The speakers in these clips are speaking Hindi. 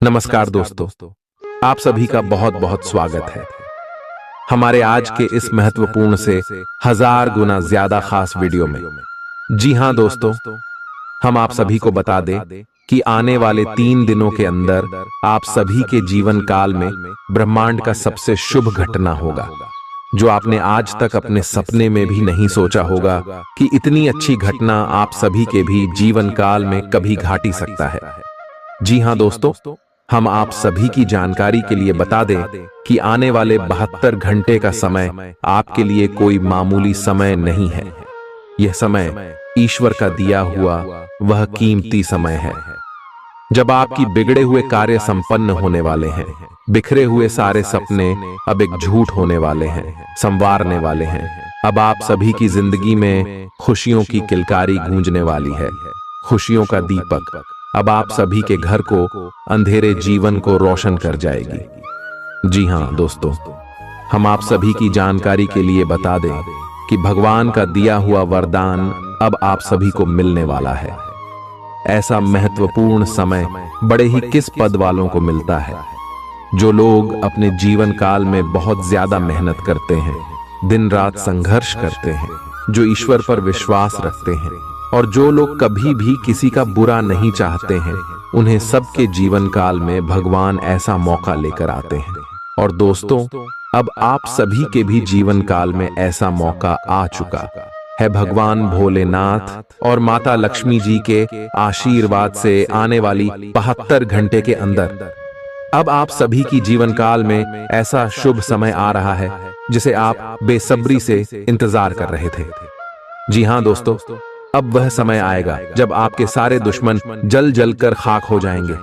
नमस्कार दोस्तों, आप सभी का बहुत बहुत स्वागत है हमारे आज के इस महत्वपूर्ण से 1000 गुना ज्यादा खास वीडियो में। जी हां दोस्तों, हम आप सभी को बता दें कि आने वाले 3 दिनों के अंदर आप सभी के जीवन काल में ब्रह्मांड का सबसे शुभ घटना होगा, जो आपने आज तक अपने सपने में भी नहीं सोचा होगा कि इतनी अच्छी घटना आप सभी के भी जीवन काल में कभी घट ही सकता है। जी हां दोस्तों, हम आप सभी की जानकारी के लिए बता दें कि आने वाले 72 घंटे का समय आपके लिए कोई मामूली समय नहीं है। यह समय ईश्वर का दिया हुआ वह कीमती समय है जब आपकी बिगड़े हुए कार्य संपन्न होने वाले हैं, बिखरे हुए सारे सपने अब एक झूठ होने वाले हैं, संवारने वाले हैं। अब आप सभी की जिंदगी में खुशियों की किलकारी गूंजने वाली है, खुशियों का दीपक अब आप सभी के घर को, अंधेरे जीवन को रोशन कर जाएगी। जी हां दोस्तों, हम आप सभी की जानकारी के लिए बता दें कि भगवान का दिया हुआ वरदान अब आप सभी को मिलने वाला है। ऐसा महत्वपूर्ण समय बड़े ही किस पद वालों को मिलता है, जो लोग अपने जीवन काल में बहुत ज्यादा मेहनत करते हैं, दिन रात संघर्ष करते हैं, जो ईश्वर पर विश्वास रखते हैं और जो लोग कभी भी किसी का बुरा नहीं चाहते हैं, उन्हें सबके जीवन काल में भगवान ऐसा मौका लेकर आते हैं। और दोस्तों, अब आप सभी के भी जीवन काल में ऐसा मौका आ चुका है। भगवान भोलेनाथ और माता लक्ष्मी जी के आशीर्वाद से आने वाली 72 घंटे के अंदर अब आप सभी की जीवन काल में ऐसा शुभ समय आ रहा है जिसे आप बेसब्री से इंतजार कर रहे थे। जी हां दोस्तों, अब वह समय आएगा जब आपके सारे दुश्मन जल जल कर खाक हो जाएंगे।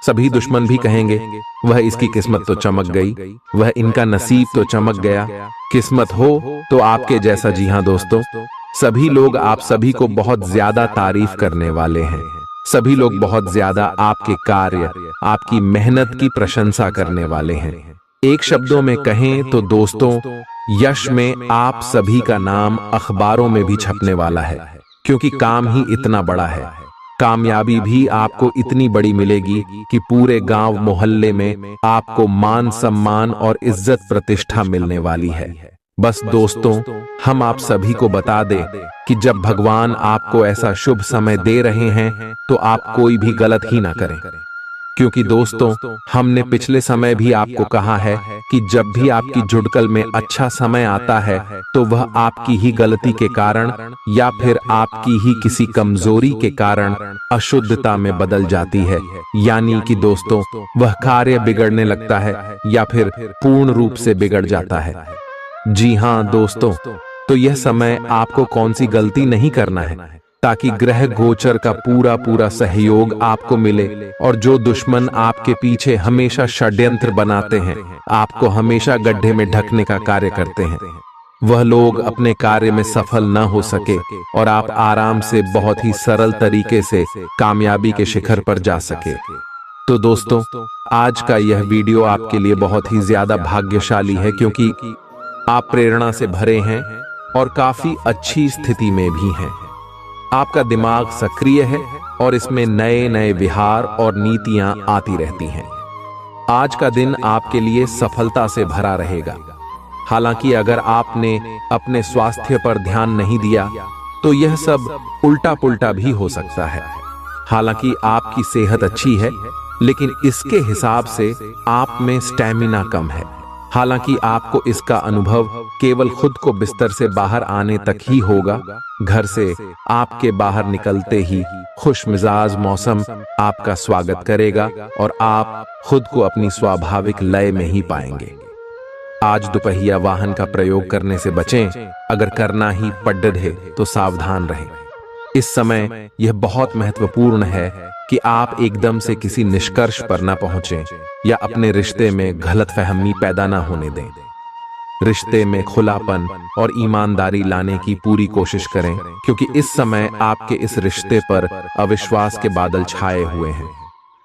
सभी दुश्मन भी कहेंगे, वह इसकी किस्मत तो चमक गई, वह इनका नसीब तो चमक गया, किस्मत हो तो आपके जैसा। जी हां दोस्तों, सभी लोग आप सभी को बहुत ज्यादा तारीफ करने वाले हैं। सभी लोग बहुत ज्यादा आपके कार्य, आपकी मेहनत की प्रशंसा करने वाले हैं। एक शब्दों में कहें तो दोस्तों, यश में आप सभी का नाम अखबारों में भी छपने वाला है, क्योंकि काम ही इतना बड़ा है। कामयाबी भी आपको इतनी बड़ी मिलेगी कि पूरे गांव मोहल्ले में आपको मान सम्मान और इज्जत प्रतिष्ठा मिलने वाली है। बस दोस्तों, हम आप सभी को बता दें कि जब भगवान आपको ऐसा शुभ समय दे रहे हैं तो आप कोई भी गलत ही ना करें, क्योंकि दोस्तों, हमने पिछले समय भी आपको कहा है कि जब भी आपकी जुड़कल में अच्छा समय आता है तो वह आपकी ही गलती के कारण या फिर आपकी ही किसी कमजोरी के कारण अशुद्धता में बदल जाती है। यानी कि दोस्तों, वह कार्य बिगड़ने लगता है या फिर पूर्ण रूप से बिगड़ जाता है। जी हां दोस्तों, तो यह समय आपको कौन सी गलती नहीं करना है, ताकि ग्रह गोचर का पूरा पूरा सहयोग आपको मिले और जो दुश्मन आपके पीछे हमेशा षड्यंत्र बनाते हैं, आपको हमेशा गड्ढे में ढकने का कार्य करते हैं, वह लोग अपने कार्य में सफल न हो सके और आप आराम से बहुत ही सरल तरीके से कामयाबी के शिखर पर जा सके। तो दोस्तों, आज का यह वीडियो आपके लिए बहुत ही ज्यादा भाग्यशाली है, क्योंकि आप प्रेरणा से भरे हैं और काफी अच्छी स्थिति में भी हैं। आपका दिमाग सक्रिय है और इसमें नए नए विहार और नीतियां आती रहती हैं। आज का दिन आपके लिए सफलता से भरा रहेगा। हालांकि अगर आपने अपने स्वास्थ्य पर ध्यान नहीं दिया तो यह सब उल्टा पुल्टा भी हो सकता है। हालांकि आपकी सेहत अच्छी है, लेकिन इसके हिसाब से आप में स्टैमिना कम है। हालांकि आपको इसका अनुभव केवल खुद को बिस्तर से बाहर आने तक ही होगा। घर से आपके बाहर निकलते ही खुश मिजाज मौसम आपका स्वागत करेगा और आप खुद को अपनी स्वाभाविक लय में ही पाएंगे। आज दुपहिया वाहन का प्रयोग करने से बचें। अगर करना ही पड़े तो सावधान रहें। इस समय यह बहुत महत्वपूर्ण है कि आप एकदम से किसी निष्कर्ष पर न पहुंचें या अपने रिश्ते में गलतफहमी पैदा न होने दें। रिश्ते में खुलापन और ईमानदारी लाने की पूरी कोशिश करें, क्योंकि इस समय आपके इस रिश्ते पर अविश्वास के बादल छाए हुए हैं।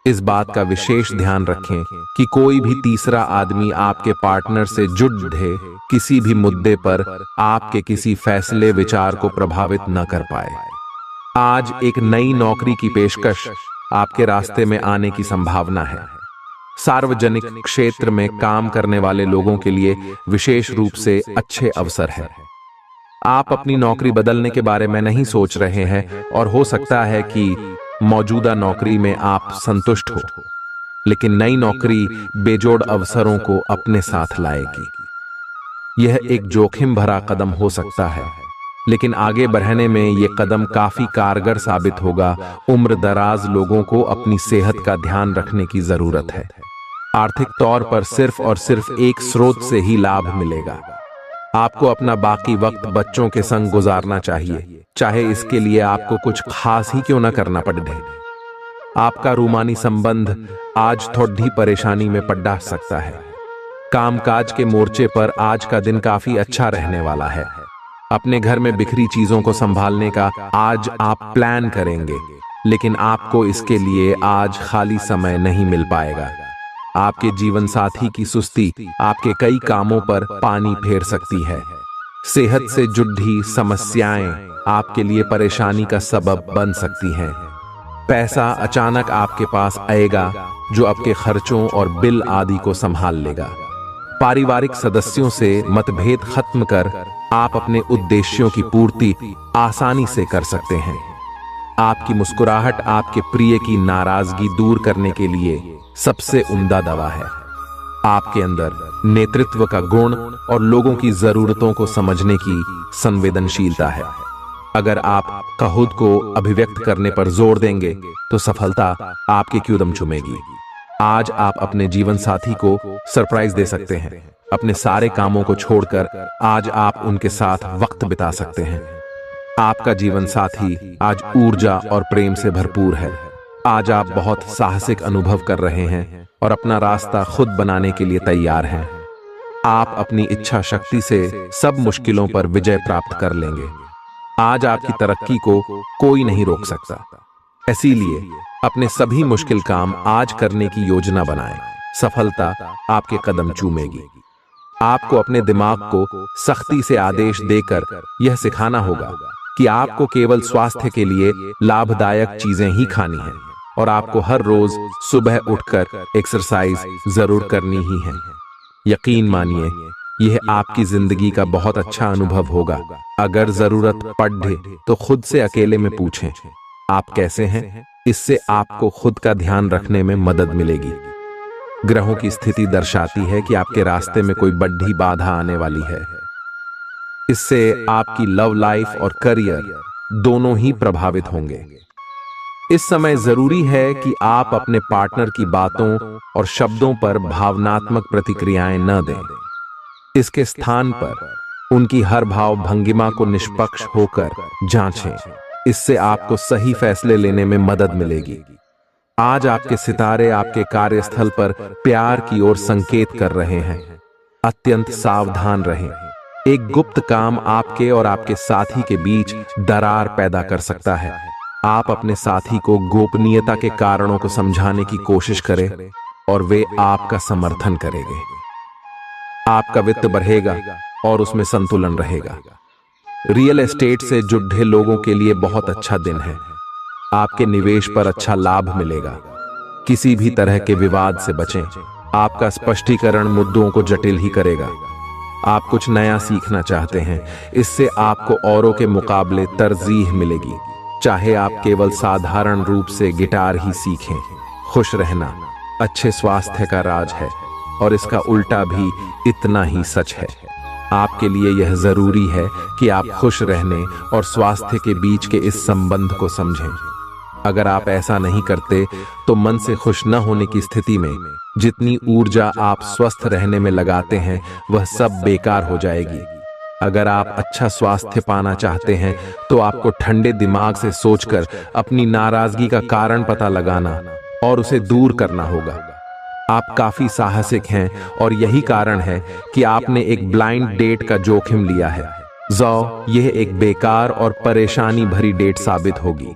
इस बात का विशेष ध्यान रखें कि कोई भी तीसरा आदमी आपके पार्टनर से जुड़े किसी भी मुद्दे पर आपके किसी फैसले विचार को प्रभावित न कर पाए। आज एक नई नौकरी की पेशकश आपके रास्ते में आने की संभावना है। सार्वजनिक क्षेत्र में काम करने वाले लोगों के लिए विशेष रूप से अच्छे अवसर है। आप अपनी नौकरी बदलने के बारे में नहीं सोच रहे हैं और हो सकता है कि मौजूदा नौकरी में आप संतुष्ट हो, लेकिन नई नौकरी बेजोड़ अवसरों को अपने साथ लाएगी। यह एक जोखिम भरा कदम हो सकता है, लेकिन आगे बढ़ने में यह कदम काफी कारगर साबित होगा। उम्र दराज लोगों को अपनी सेहत का ध्यान रखने की जरूरत है। आर्थिक तौर पर सिर्फ और सिर्फ एक स्रोत से ही लाभ मिलेगा। आपको अपना बाकी वक्त बच्चों के संग गुजारना चाहिए, चाहे इसके लिए आपको कुछ खास ही क्यों न करना पड़े। आपका रूमानी संबंध आज थोड़ी परेशानी में पड़ सकता है। कामकाज के मोर्चे पर आज का दिन काफी अच्छा रहने वाला है। अपने घर में बिखरी चीजों को संभालने का आज आप प्लान करेंगे, लेकिन आपको इसके लिए आज खाली समय नहीं मिल पाएगा। आपके जीवन साथी की सुस्ती आपके कई कामों पर पानी फेर सकती है। सेहत से जुड़ी समस्याएं आपके लिए परेशानी का सबब बन सकती हैं। पैसा अचानक आपके पास आएगा जो आपके खर्चों और बिल आदि को संभाल लेगा। पारिवारिक सदस्यों से मतभेद खत्म कर आप अपने उद्देश्यों की पूर्ति आसानी से कर सकते हैं। आपकी मुस्कुराहट आपके प्रिय की नाराजगी दूर करने के लिए सबसे उम्दा दवा है। आपके अंदर नेतृत्व का गुण और लोगों की जरूरतों को समझने की संवेदनशीलता है। अगर आप खुद को अभिव्यक्त करने पर जोर देंगे तो सफलता आपके कदम चूमेगी। आज आप अपने जीवन साथी को सरप्राइज दे सकते हैं। अपने सारे कामों को छोड़कर आज आप उनके साथ वक्त बिता सकते हैं। आपका जीवन साथी आज ऊर्जा और प्रेम से भरपूर है। आज आप बहुत साहसिक अनुभव कर रहे हैं और अपना रास्ता खुद बनाने के लिए तैयार हैं। आप अपनी इच्छा शक्ति से सब मुश्किलों पर विजय प्राप्त कर लेंगे। आज आपकी तरक्की को कोई नहीं रोक सकता। इसीलिए अपने सभी मुश्किल काम आज करने की योजना बनाएं। सफलता आपके कदम चूमेगी। आपको अपने दिमाग को सख्ती से आदेश देकर यह सिखाना होगा कि आपको केवल स्वास्थ्य के लिए लाभदायक चीजें ही खानी हैं और आपको हर रोज सुबह उठकर एक्सरसाइज जरूर करनी ही है। यकीन मानिए, यह आपकी जिंदगी का बहुत अच्छा अनुभव होगा। अगर जरूरत पड़े तो खुद से अकेले में पूछें, आप कैसे हैं? इससे आपको खुद का ध्यान रखने में मदद मिलेगी। ग्रहों की स्थिति दर्शाती है कि आपके रास्ते में कोई बड़ी बाधा आने वाली है। इससे आपकी लव लाइफ और करियर दोनों ही प्रभावित होंगे। इस समय जरूरी है कि आप अपने पार्टनर की बातों और शब्दों पर भावनात्मक प्रतिक्रियाएं न दें। इसके स्थान पर उनकी हर भाव भंगिमा को निष्पक्ष होकर जांचें। इससे आपको सही फैसले लेने में मदद मिलेगी। आज आपके सितारे आपके कार्यस्थल पर प्यार की ओर संकेत कर रहे हैं। अत्यंत सावधान रहें। एक गुप्त काम आपके और आपके साथी के बीच दरार पैदा कर सकता है। आप अपने साथी को गोपनीयता के कारणों को समझाने की कोशिश करें और वे आपका समर्थन करेंगे। आपका वित्त बढ़ेगा और उसमें संतुलन रहेगा। रियल एस्टेट से जुड़े लोगों के लिए बहुत अच्छा दिन है। आपके निवेश पर अच्छा लाभ मिलेगा। किसी भी तरह के विवाद से बचें। आपका स्पष्टीकरण मुद्दों को जटिल ही करेगा। आप कुछ नया सीखना चाहते हैं, इससे आपको औरों के मुकाबले तरजीह मिलेगी। चाहे आप केवल साधारण रूप से गिटार ही सीखें। खुश रहना अच्छे स्वास्थ्य का राज है और इसका उल्टा भी इतना ही सच है। आपके लिए यह जरूरी है कि आप खुश रहने और स्वास्थ्य के बीच के इस संबंध को समझें। अगर आप ऐसा नहीं करते तो मन से खुश न होने की स्थिति में जितनी ऊर्जा आप स्वस्थ रहने में लगाते हैं वह सब बेकार हो जाएगी। अगर आप अच्छा स्वास्थ्य पाना चाहते हैं तो आपको ठंडे दिमाग से सोचकर अपनी नाराजगी का कारण पता लगाना और उसे दूर करना होगा। आप काफी साहसिक हैं और यही कारण है कि आपने एक ब्लाइंड डेट का जोखिम लिया है। यह एक बेकार और परेशानी भरी डेट साबित होगी।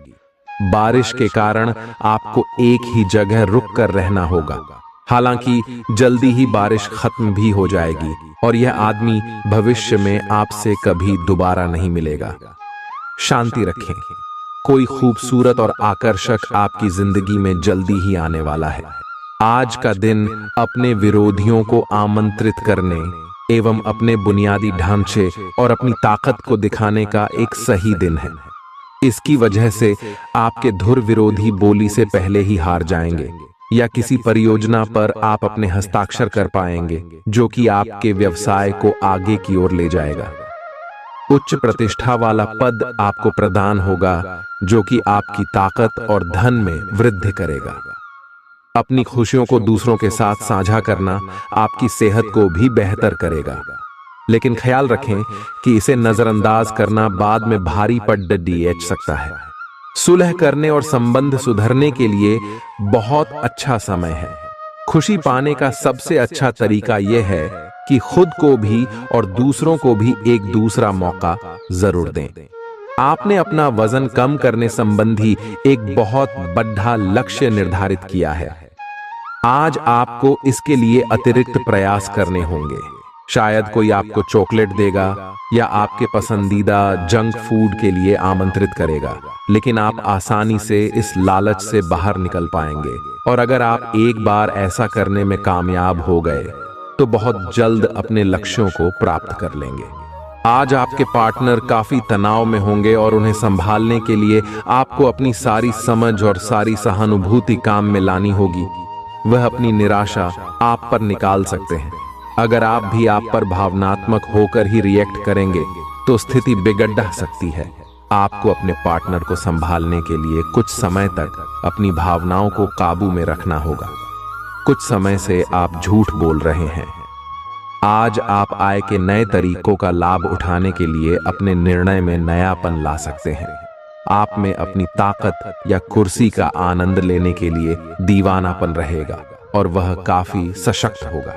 बारिश के कारण आपको एक ही जगह रुक कर रहना होगा। हालांकि जल्दी ही बारिश खत्म भी हो जाएगी और यह आदमी भविष्य में आपसे कभी दोबारा नहीं मिलेगा। शांति रखें। कोई खूबसूरत और आकर्षक आपकी जिंदगी में जल्दी ही आने वाला है। आज का दिन अपने विरोधियों को आमंत्रित करने एवं अपने बुनियादी ढांचे और अपनी ताकत को दिखाने का एक सही दिन है। इसकी वजह से आपके धुर विरोधी बोली से पहले ही हार जाएंगे या किसी परियोजना पर आप अपने हस्ताक्षर कर पाएंगे जो कि आपके व्यवसाय को आगे की ओर ले जाएगा। उच्च प्रतिष्ठा वाला पद आपको प्रदान होगा जो कि आपकी ताकत और धन में वृद्धि करेगा। अपनी खुशियों को दूसरों के साथ साझा करना आपकी सेहत को भी बेहतर करेगा, लेकिन ख्याल रखें कि इसे नजरअंदाज करना बाद में भारी पड़ डीएच सकता है। सुलह करने और संबंध सुधरने के लिए बहुत अच्छा समय है। खुशी पाने का सबसे अच्छा तरीका यह है कि खुद को भी और दूसरों को भी एक दूसरा मौका जरूर दें। आपने अपना वजन कम करने संबंधी एक बहुत बड़ा लक्ष्य निर्धारित किया है। आज आपको इसके लिए अतिरिक्त प्रयास करने होंगे। शायद कोई आपको चॉकलेट देगा या आपके पसंदीदा जंक फूड के लिए आमंत्रित करेगा, लेकिन आप आसानी से इस लालच से बाहर निकल पाएंगे। और अगर आप एक बार ऐसा करने में कामयाब हो गए तो बहुत जल्द अपने लक्ष्यों को प्राप्त कर लेंगे। आज आपके पार्टनर काफी तनाव में होंगे और उन्हें संभालने के लिए आपको अपनी सारी समझ और सारी सहानुभूति काम में लानी होगी। वह अपनी निराशा आप पर निकाल सकते हैं। अगर आप भी आप पर भावनात्मक होकर ही रिएक्ट करेंगे तो स्थिति बिगड़ सकती है। आपको अपने पार्टनर को संभालने के लिए कुछ समय तक अपनी भावनाओं को काबू में रखना होगा। कुछ समय से आप झूठ बोल रहे हैं। आज आप आय के नए तरीकों का लाभ उठाने के लिए अपने निर्णय में नयापन ला सकते हैं। आप में अपनी ताकत या कुर्सी का आनंद लेने के लिए दीवानापन रहेगा और वह काफी सशक्त होगा।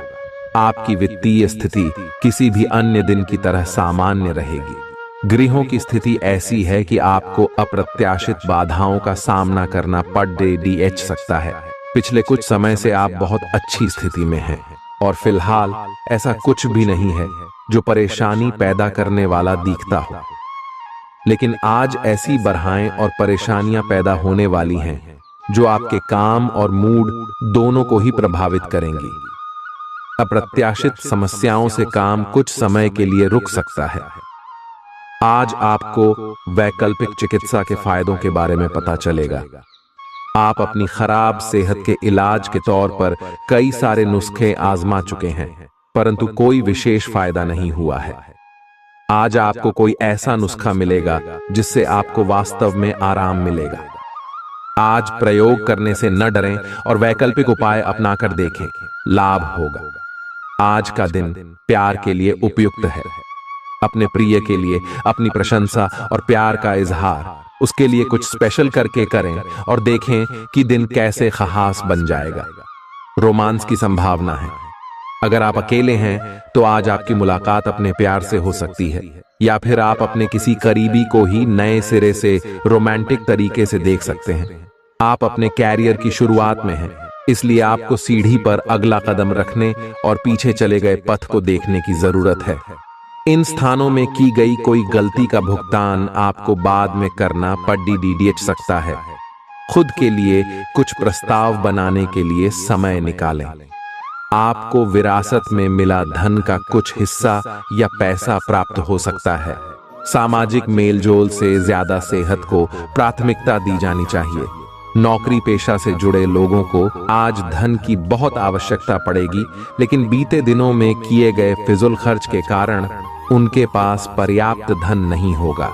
आपकी वित्तीय स्थिति किसी भी अन्य दिन की तरह सामान्य रहेगी। गृहों की स्थिति ऐसी है कि आपको अप्रत्याशित बाधाओं का सामना करना पड़ डीएच सकता है। पिछले कुछ समय से आप बहुत अच्छी स्थिति में हैं और फिलहाल ऐसा कुछ भी नहीं है जो परेशानी पैदा करने वाला दिखता हो, लेकिन आज ऐसी बरहाएं और परेशानियां पैदा होने वाली हैं जो आपके काम और मूड दोनों को ही प्रभावित करेंगी। अप्रत्याशित समस्याओं से काम कुछ समय के लिए रुक सकता है। आज आपको वैकल्पिक चिकित्सा के फायदों के बारे में पता चलेगा। आप अपनी खराब सेहत के इलाज के तौर पर कई सारे नुस्खे आजमा चुके हैं, परंतु कोई विशेष फायदा नहीं हुआ है। आज आपको कोई ऐसा नुस्खा मिलेगा जिससे आपको वास्तव में आराम मिलेगा। आज प्रयोग करने से न डरें और वैकल्पिक उपाय अपनाकर देखें, लाभ होगा। आज का दिन प्यार के लिए उपयुक्त है। अपने प्रिय के लिए अपनी प्रशंसा और प्यार का इजहार उसके लिए कुछ स्पेशल करके करें और देखें कि दिन कैसे खास बन जाएगा। रोमांस की संभावना है। अगर आप अकेले हैं तो आज आपकी मुलाकात अपने प्यार से हो सकती है, या फिर आप अपने किसी करीबी को ही नए सिरे से रोमांटिक तरीके से देख सकते हैं। आप अपने कैरियर की शुरुआत में हैं, इसलिए आपको सीढ़ी पर अगला कदम रखने और पीछे चले गए पथ को देखने की जरूरत है। इन स्थानों में की गई कोई गलती का भुगतान आपको बाद में करना पड़ डीएच सकता है। खुद के लिए कुछ प्रस्ताव बनाने के लिए समय निकालें। आपको विरासत में मिला धन का कुछ हिस्सा या पैसा प्राप्त हो सकता है। सामाजिक मेलजोल से ज्यादा सेहत को प्राथमिकता दी जानी चाहिए। नौकरी पेशा से जुड़े लोगों को आज धन की बहुत आवश्यकता पड़ेगी, लेकिन बीते दिनों में किए गए फिजूल खर्च के कारण उनके पास पर्याप्त धन नहीं होगा।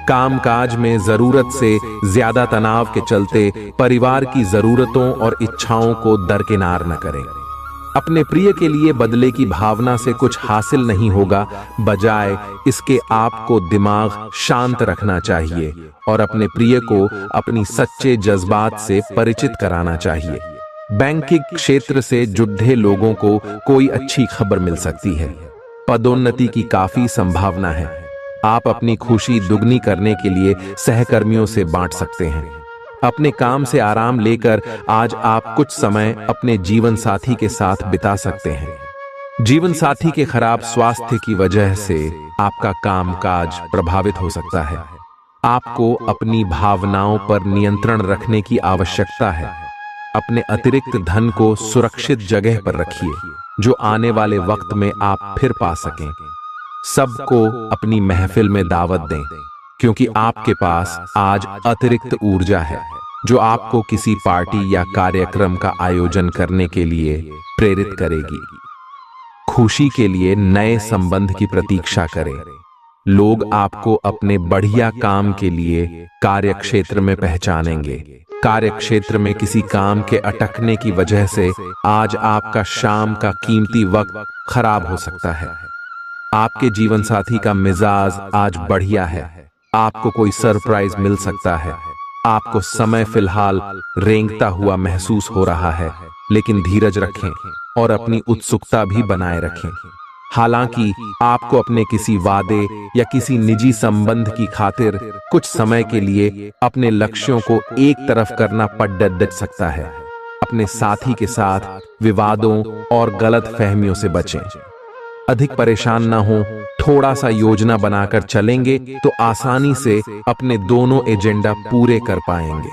कामकाज में जरूरत से ज्यादा तनाव के चलते परिवार की जरूरतों और इच्छाओं को दरकिनार न करें। अपने प्रिय के लिए बदले की भावना से कुछ हासिल नहीं होगा, बजाय इसके आपको दिमाग शांत रखना चाहिए और अपने प्रिय को अपनी सच्चे जज्बात से परिचित कराना चाहिए। बैंकिंग क्षेत्र से जुड़े लोगों को कोई अच्छी खबर मिल सकती है। पदोन्नति की काफी संभावना है। आप अपनी खुशी दुगनी करने के लिए सहकर्मियों से बांट सकते हैं। अपने काम से आराम लेकर आज आप कुछ समय अपने जीवन साथी के साथ बिता सकते हैं। जीवन साथी के खराब स्वास्थ्य की वजह से आपका कामकाज प्रभावित हो सकता है। आपको अपनी भावनाओं पर नियंत्रण रखने की आवश्यकता है। अपने अतिरिक्त धन को सुरक्षित जगह पर रखिए, जो आने वाले वक्त में आप फिर पा सकें। सबको अपनी महफिल में दावत दें, क्योंकि आपके पास आज अतिरिक्त ऊर्जा है, जो आपको किसी पार्टी या कार्यक्रम का आयोजन करने के लिए प्रेरित करेगी। खुशी के लिए नए संबंध की प्रतीक्षा करें। लोग आपको अपने बढ़िया काम के लिए कार्यक्षेत्र में पहचानेंगे। कार्यक्षेत्र में किसी काम के अटकने की वजह से आज आपका शाम का कीमती वक्त खराब हो सकता है। आपके जीवन साथी का मिजाज आज बढ़िया है। आपको कोई सरप्राइज मिल सकता है। आपको समय फिलहाल रेंगता हुआ महसूस हो रहा है, लेकिन धीरज रखें और अपनी उत्सुकता भी बनाए रखें। हालांकि आपको अपने किसी वादे या किसी निजी संबंध की खातिर कुछ समय के लिए अपने लक्ष्यों को एक तरफ करना पड़ सकता है। अपने साथी के साथ विवादों और गलत फहमियों से बचें। अधिक परेशान ना हो, थोड़ा सा योजना बनाकर चलेंगे तो आसानी से अपने दोनों एजेंडा पूरे कर पाएंगे।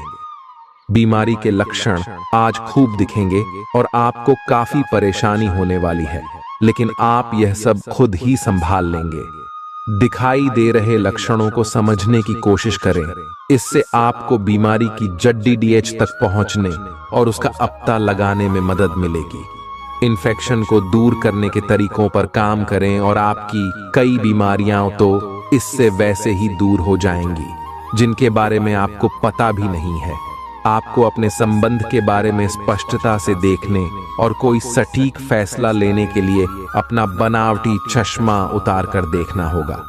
बीमारी के लक्षण आज खूब दिखेंगे और आपको काफी परेशानी होने वाली है, लेकिन आप यह सब खुद ही संभाल लेंगे। दिखाई दे रहे लक्षणों को समझने की कोशिश करें। इससे आपको बीमारी की जड्डी डीएच तक पहुंचने और उसका पता लगाने में मदद मिलेगी। इन्फेक्शन को दूर करने के तरीकों पर काम करें और आपकी कई बीमारियां तो इससे वैसे ही दूर हो जाएंगी, जिनके बारे में आपको पता भी नहीं है। आपको अपने संबंध के बारे में स्पष्टता से देखने और कोई सटीक फैसला लेने के लिए अपना बनावटी चश्मा उतार कर देखना होगा।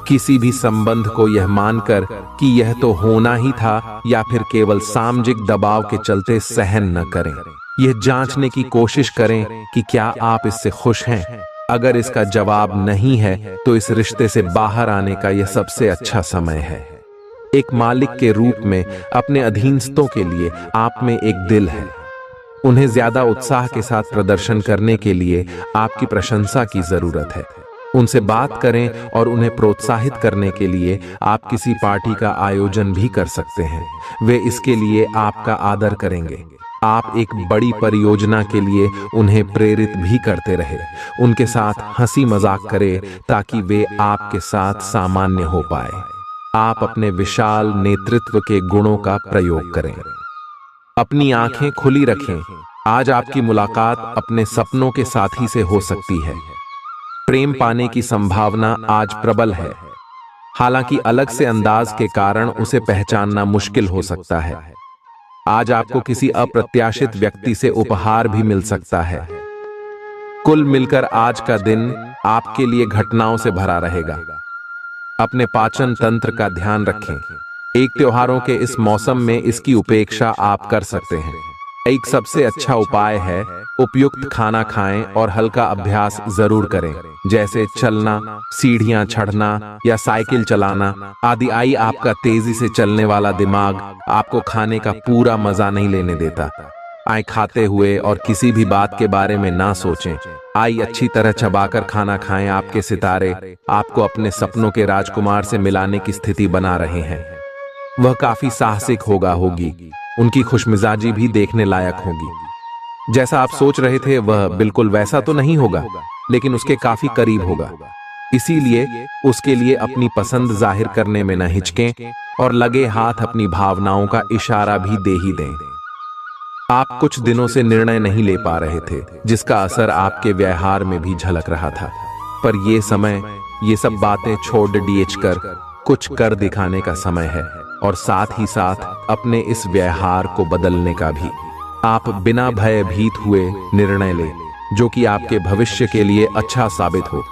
किसी भी संबंध को यह मानकर कि यह तो होना ही था या फिर केवल सामाजिक दबाव के चलते सहन न करें। यह जांचने की कोशिश करें कि क्या आप इससे खुश हैं। अगर इसका जवाब नहीं है तो इस रिश्ते से बाहर आने का यह सबसे अच्छा समय है। एक मालिक के रूप में अपने अधीनस्थों के लिए आप में एक दिल है। उन्हें ज्यादा उत्साह के साथ प्रदर्शन करने के लिए आपकी प्रशंसा की जरूरत है। उनसे बात करें और उन्हें प्रोत्साहित करने के लिए आप किसी पार्टी का आयोजन भी कर सकते हैं। वे इसके लिए आपका आदर करेंगे। आप एक बड़ी परियोजना के लिए उन्हें प्रेरित भी करते रहे। उनके साथ हंसी मजाक करें ताकि वे आपके साथ सामान्य हो पाए। आप अपने विशाल नेतृत्व के गुणों का प्रयोग करें। अपनी आंखें खुली रखें। आज आपकी मुलाकात अपने सपनों के साथी से हो सकती है। प्रेम पाने की संभावना आज प्रबल है, हालांकि अलग से अंदाज के कारण उसे पहचानना मुश्किल हो सकता है। आज आपको किसी अप्रत्याशित व्यक्ति से उपहार भी मिल सकता है। कुल मिलकर आज का दिन आपके लिए घटनाओं से भरा रहेगा। अपने पाचन तंत्र का ध्यान रखें। एक त्योहारों के इस मौसम में इसकी उपेक्षा आप कर सकते हैं। एक सबसे अच्छा उपाय है उपयुक्त खाना खाएं और हल्का अभ्यास जरूर करें, जैसे चलना, सीढ़ियां चढ़ना या साइकिल चलाना आदि। आई आपका तेजी से चलने वाला दिमाग आपको खाने का पूरा मजा नहीं लेने देता। आई खाते हुए और किसी भी बात के बारे में ना सोचें। आई अच्छी तरह चबाकर खाना खाएं। आपके सितारे आपको अपने सपनों के राजकुमार से मिलाने की स्थिति बना रहे हैं। वह काफी साहसिक होगी। उनकी खुशमिजाजी भी देखने लायक होगी। जैसा आप सोच रहे थे वह बिल्कुल वैसा तो नहीं होगा, लेकिन उसके काफी करीब होगा। इसीलिए उसके लिए अपनी पसंद जाहिर करने में न हिचकें और लगे हाथ अपनी भावनाओं का इशारा भी दे ही दें। आप कुछ दिनों से निर्णय नहीं ले पा रहे थे, जिसका असर आपके व्यवहार में भी झलक रहा था। पर यह समय ये सब बातें छोड़ डीएच कर कुछ कर दिखाने का समय है, और साथ ही साथ अपने इस व्यवहार को बदलने का भी। आप बिना भयभीत हुए निर्णय लें, जो कि आपके भविष्य के लिए अच्छा साबित हो।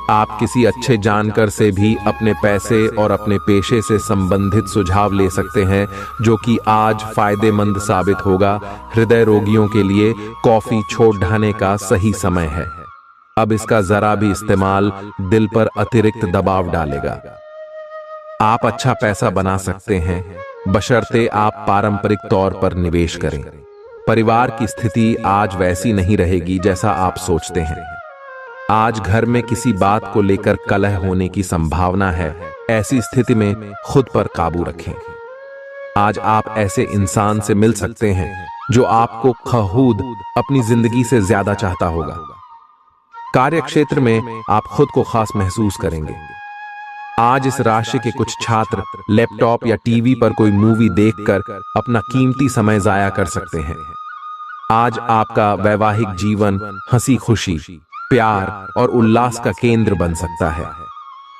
आप किसी अच्छे जानकार से भी अपने पैसे और अपने पेशे से संबंधित सुझाव ले सकते हैं, जो कि आज फायदेमंद साबित होगा। हृदय रोगियों के लिए कॉफी छोड़ ढाने का सही समय है। अब इसका जरा भी इस्तेमाल दिल पर अतिरिक्त दबाव डालेगा। आप अच्छा पैसा बना सकते हैं, बशर्ते आप पारंपरिक तौर पर निवेश करें। परिवार की स्थिति आज वैसी नहीं रहेगी जैसा आप सोचते हैं। आज घर में किसी बात को लेकर कलह होने की संभावना है। ऐसी स्थिति में खुद पर काबू रखें। आज आप ऐसे इंसान से मिल सकते हैं जो आपको खुद अपनी जिंदगी से ज्यादा चाहता होगा। कार्य क्षेत्र में आप खुद को खास महसूस करेंगे। आज इस राशि के कुछ छात्र लैपटॉप या टीवी पर कोई मूवी देखकर अपना कीमती समय जाया कर सकते हैं। आज आपका वैवाहिक जीवन हंसी खुशी, प्यार और उल्लास का केंद्र बन सकता है।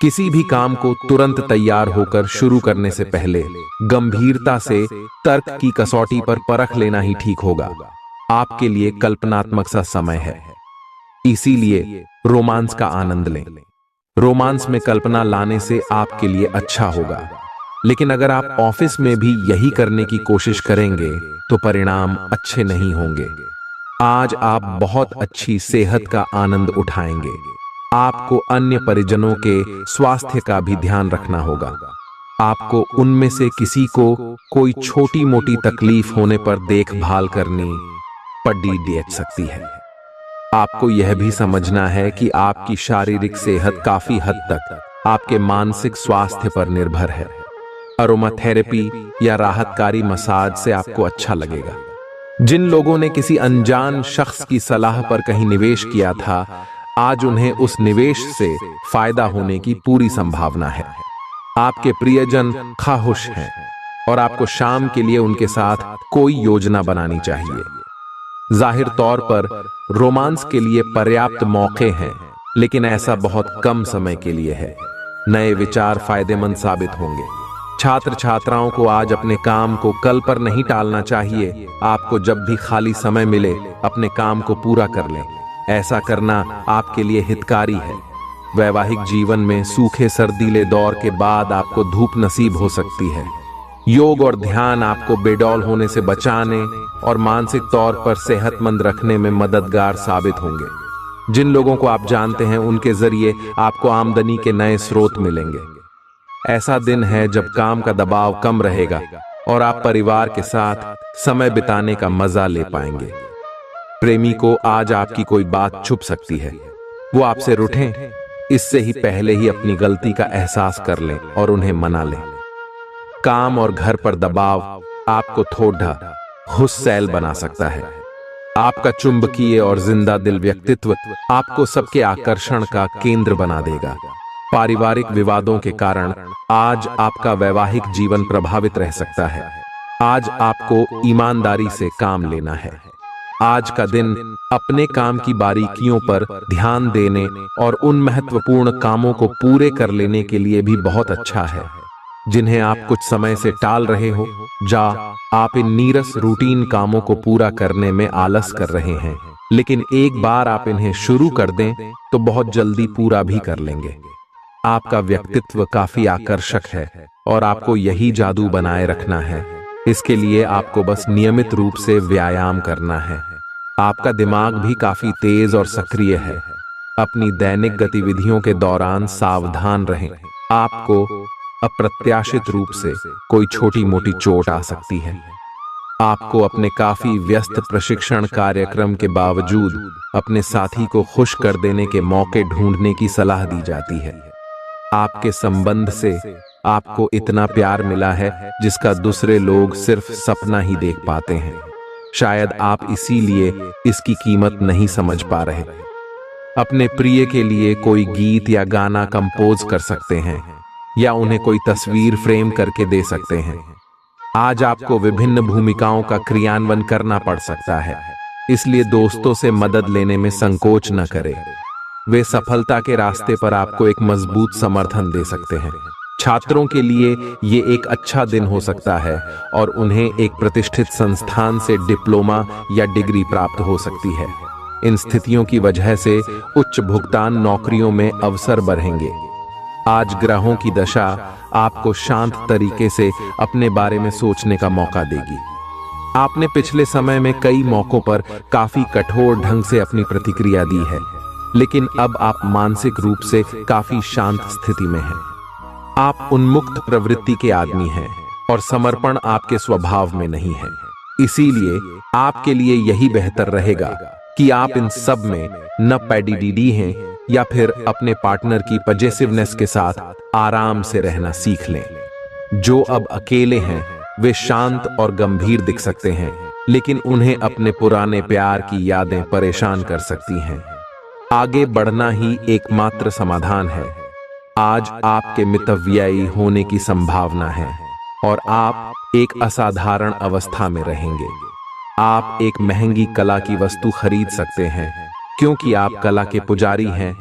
किसी भी काम को तुरंत तैयार होकर शुरू करने से पहले गंभीरता से तर्क की कसौटी पर परख लेना ही ठीक होगा। आपके लिए कल्पनात्मक सा समय है, इसीलिए रोमांस का आनंद लें। रोमांस में कल्पना लाने से आपके लिए अच्छा होगा, लेकिन अगर आप ऑफिस में भी यही करने की कोशिश करेंगे तो परिणाम अच्छे नहीं होंगे। आज आप बहुत अच्छी सेहत का आनंद उठाएंगे। आपको अन्य परिजनों के स्वास्थ्य का भी ध्यान रखना होगा। आपको उनमें से किसी को कोई छोटी मोटी तकलीफ होने पर देखभाल करनी पड़ सकती है। आपको यह भी समझना है कि आपकी शारीरिक सेहत काफी हद तक आपके मानसिक स्वास्थ्य पर निर्भर है। अरोमा थेरेपी या राहतकारी मसाज से आपको अच्छा लगेगा। जिन लोगों ने किसी अनजान शख्स की सलाह पर कहीं निवेश किया था, आज उन्हें उस निवेश से फायदा होने की पूरी संभावना है। आपके प्रियजन खाहुश हैं और आपको शाम के लिए उनके साथ कोई योजना बनानी चाहिए। जाहिर तौर पर रोमांस के लिए पर्याप्त मौके हैं, लेकिन ऐसा बहुत कम समय के लिए है। नए विचार फायदेमंद साबित होंगे। छात्र छात्राओं को आज अपने काम को कल पर नहीं टालना चाहिए। आपको जब भी खाली समय मिले अपने काम को पूरा कर लें। ऐसा करना आपके लिए हितकारी है। वैवाहिक जीवन में सूखे सर्दीले दौर के बाद आपको धूप नसीब हो सकती है। योग और ध्यान आपको बेडौल होने से बचाने और मानसिक तौर पर सेहतमंद रखने में मददगार साबित होंगे। जिन लोगों को आप जानते हैं उनके जरिए आपको आमदनी के नए स्रोत मिलेंगे। ऐसा दिन है जब काम का दबाव कम रहेगा और आप परिवार के साथ समय बिताने का मजा ले पाएंगे। प्रेमी को आज आपकी कोई बात छुप सकती है, वो आपसे रूठें, इससे ही पहले ही अपनी गलती का एहसास कर लें और उन्हें मना लें। काम और घर पर दबाव आपको थोड़ा हुस्सैल बना सकता है। आपका चुंबकीय और जिंदा दिल व्यक्तित्व आपको सबके आकर्षण का केंद्र बना देगा। पारिवारिक विवादों के कारण आज आपका वैवाहिक जीवन प्रभावित रह सकता है। आज आपको ईमानदारी से काम लेना है। आज का दिन अपने काम की बारीकियों पर ध्यान देने और उन महत्वपूर्ण कामों को पूरे कर लेने के लिए भी बहुत अच्छा है जिन्हें आप कुछ समय से टाल रहे हो। आप इन नीरस रूटीन कामों को पूरा करने में आलस कर रहे हैं, लेकिन एक बार आप इन्हें शुरू कर दें तो बहुत जल्दी पूरा भी कर लेंगे। आपका व्यक्तित्व काफी आकर्षक है और आपको यही जादू बनाए रखना है। इसके लिए आपको बस नियमित रूप से व्यायाम करना है। आपका दिमाग भी काफी तेज और सक्रिय है। अपनी दैनिक गतिविधियों के दौरान सावधान रहें। आपको अप्रत्याशित रूप से कोई छोटी मोटी चोट आ सकती है। आपको अपने काफी व्यस्त प्रशिक्षण कार्यक्रम के बावजूद अपने साथी को खुश कर देने के मौके ढूंढने की सलाह दी जाती है। आपके संबंध से आपको इतना प्यार मिला है जिसका दूसरे लोग सिर्फ सपना ही देख पाते हैं। शायद आप इसीलिए इसकी कीमत नहीं समझ पा रहे। अपने प्रिय के लिए कोई गीत या गाना कंपोज कर सकते हैं या उन्हें कोई तस्वीर फ्रेम करके दे सकते हैं। आज आपको विभिन्न भूमिकाओं का क्रियान्वयन करना पड़ सकता है, इसलिए दोस्तों से मदद लेने में संकोच न करें। वे सफलता के रास्ते पर आपको एक मजबूत समर्थन दे सकते हैं। छात्रों के लिए ये एक अच्छा दिन हो सकता है और उन्हें एक प्रतिष्ठित संस्थान से डिप्लोमा या डिग्री प्राप्त हो सकती है। इन स्थितियों की वजह से उच्च भुगतान नौकरियों में अवसर बढ़ेंगे। आज ग्रहों की दशा आपको शांत तरीके से अपने बारे में सोचने का मौका देगी। आपने पिछले समय में कई मौकों पर काफी कठोर ढंग से अपनी प्रतिक्रिया दी है, लेकिन अब आप मानसिक रूप से काफी शांत स्थिति में हैं। आप उन्मुक्त प्रवृत्ति के आदमी हैं और समर्पण आपके स्वभाव में नहीं है। इसीलिए आपके लिए यही बेहतर रहेगा कि आप इन सब में न पैडीडीडी हैं या फिर अपने पार्टनर की पजेसिवनेस के साथ आराम से रहना सीख लें। जो अब अकेले हैं वे शांत और गंभीर दिख सकते हैं, लेकिन उन्हें अपने पुराने प्यार की यादें परेशान कर सकती हैं। आगे बढ़ना ही एकमात्र समाधान है। आज आपके मितव्ययी होने की संभावना है और आप एक असाधारण अवस्था में रहेंगे। आप एक महंगी कला की वस्तु खरीद सकते हैं क्योंकि आप कला के पुजारी हैं।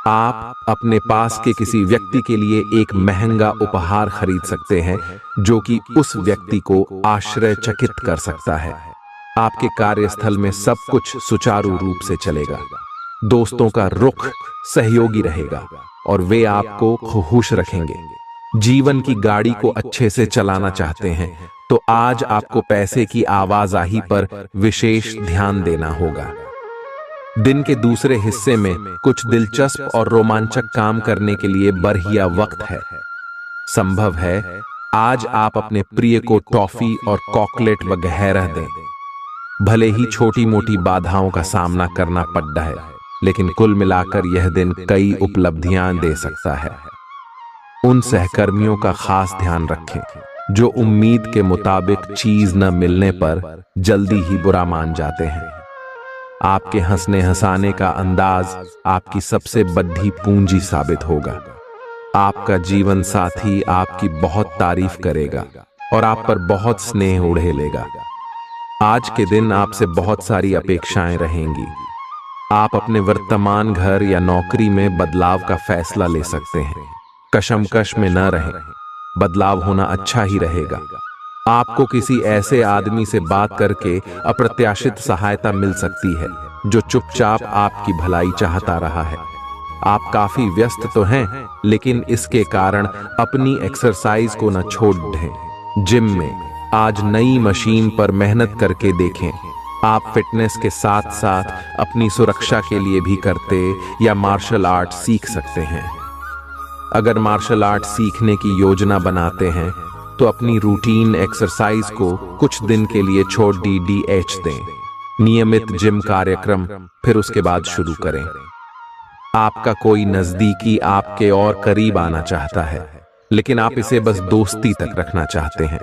आप अपने पास के किसी व्यक्ति के लिए एक महंगा उपहार खरीद सकते हैं जो कि उस व्यक्ति को आश्चर्यचकित कर सकता है। आपके कार्यस्थल में सब कुछ सुचारू रूप से चलेगा। दोस्तों का रुख सहयोगी रहेगा और वे आपको खुश रखेंगे। जीवन की गाड़ी को अच्छे से चलाना चाहते हैं तो आज आपको पैसे की आवाजाही पर विशेष ध्यान देना होगा। दिन के दूसरे हिस्से में कुछ दिलचस्प और रोमांचक काम करने के लिए बढ़िया वक्त है। संभव है आज आप अपने प्रिय को टॉफी और चॉकलेट वगैरह दें। भले ही छोटी मोटी बाधाओं का सामना करना पड़ता है, लेकिन कुल मिलाकर यह दिन कई उपलब्धियां दे सकता है। उन सहकर्मियों का खास ध्यान रखें जो उम्मीद के मुताबिक चीज न मिलने पर जल्दी ही बुरा मान जाते हैं। आपके हंसने हंसाने का अंदाज आपकी सबसे बड़ी पूंजी साबित होगा। आपका जीवन साथी आपकी बहुत तारीफ करेगा और आप पर बहुत स्नेह उड़ेलेगा। आज के दिन आपसे बहुत सारी अपेक्षाएं रहेंगी। आप अपने वर्तमान घर या नौकरी में बदलाव का फैसला ले सकते हैं। कशमकश में न रहें, बदलाव होना अच्छा ही रहेगा। आपको किसी ऐसे आदमी से बात करके अप्रत्याशित सहायता मिल सकती है जो चुपचाप आपकी भलाई चाहता रहा है। आप काफी व्यस्त तो हैं, लेकिन इसके कारण अपनी एक्सरसाइज को न छोड़ दें। जिम में आज नई मशीन पर मेहनत करके देखें। आप फिटनेस के साथ साथ अपनी सुरक्षा के लिए भी करते या मार्शल आर्ट सीख सकते हैं। अगर मार्शल आर्ट सीखने की योजना बनाते हैं तो अपनी रूटीन एक्सरसाइज को कुछ दिन के लिए छोड़ DDH दें। नियमित जिम कार्यक्रम फिर उसके बाद शुरू करें। आपका कोई नजदीकी आपके और करीब आना चाहता है, लेकिन आप इसे बस दोस्ती तक रखना चाहते हैं।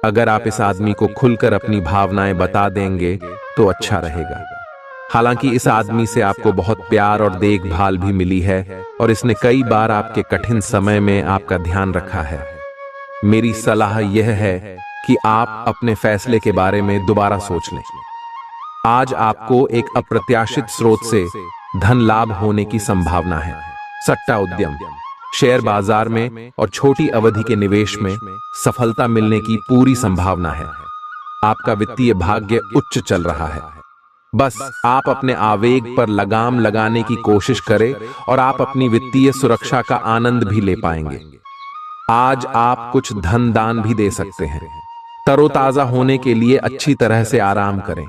अगर आप इस आदमी को खुलकर अपनी भावनाएं बता देंगे तो अच्छा रहेगा। हालांकि इस आदमी से आपको बहुत प्यार और देखभाल भी मिली है और इसने कई बार आपके कठिन समय में आपका ध्यान रखा है। मेरी सलाह यह है कि आप अपने फैसले के बारे में दोबारा सोच लें। आज आपको एक अप्रत्याशित स्रोत से धन लाभ होने की संभावना है। सट्टा उद्यम, शेयर बाजार में और छोटी अवधि के निवेश में सफलता मिलने की पूरी संभावना है। आपका वित्तीय भाग्य उच्च चल रहा है। बस आप अपने आवेग पर लगाम लगाने की कोशिश करें और आप अपनी वित्तीय सुरक्षा का आनंद भी ले पाएंगे। आज आप कुछ धन दान भी दे सकते हैं। तरोताजा होने के लिए अच्छी तरह से आराम करें।